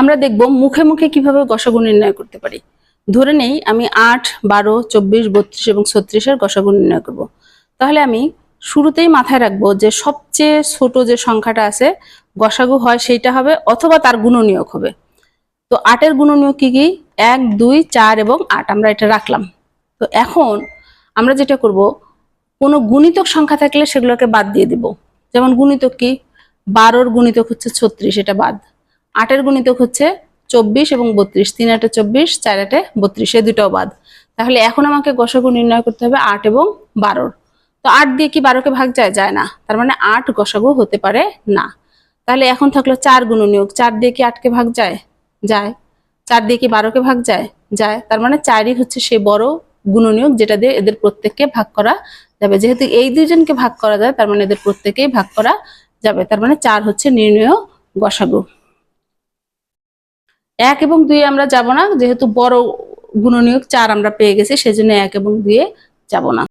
আমরা দেখব মুখে মুখে কিভাবে গসাগু নির্ণয় করতে পারি। ধরে নেই আমি 8, 12, 24, 32 এবং 36 এর গসাগু নির্ণয় করব। তাহলে আমি শুরুতেই মাথায় রাখবো যে সবচেয়ে ছোট যে সংখ্যাটা আছে গসাগু হয় সেইটা হবে অথবা তার গুণনীয়ক হবে। তো 8 এর গুণনীয়ক কি কি? 1, 2, 4 এবং 8 আমরা এটা রাখলাম। তো এখন আমরা যেটা করব, কোনো গুণিতক সংখ্যা থাকলে সেগুলোকে বাদ দিয়ে দিব। যেমন গুণিতক কি? 12 এর গুণিতক হচ্ছে 36, এটা বাদ। 8 এর গুণিতক হচ্ছে 24 এবং 32, 3 8 24, 4 8 32, এই দুটাও বাদ। তাহলে এখন আমাকে গসাগু নির্ণয় করতে হবে 8 এবং 12। তো 8 দিয়ে কি 12 কে ভাগ যায়? যায় না। তার মানে 8 গসাগু হতে পারে না। তাহলে এখন থাকলো 4 গুণনীয়ক। 4 দিয়ে কি 8 কে ভাগ যায়? যায়। 4 দিয়ে কি 12 কে ভাগ যায়? যায়। তার মানে 4ই হচ্ছে সেই বড় গুণনীয়ক যেটা দিয়ে এদের প্রত্যেককে ভাগ করা যাবে। যেহেতু এই দুইজনকে ভাগ করা যায় তার মানে এদের প্রত্যেকেই ভাগ করা যাবে। তার মানে 4 হচ্ছে নির্ণেয় গসাগু। 1 এবং 2 আমরা যাব না, যেহেতু বড় গুণনীয়ক 4 আমরা পেয়ে গেছি, সেজন্য 1 এবং 2 যাব না।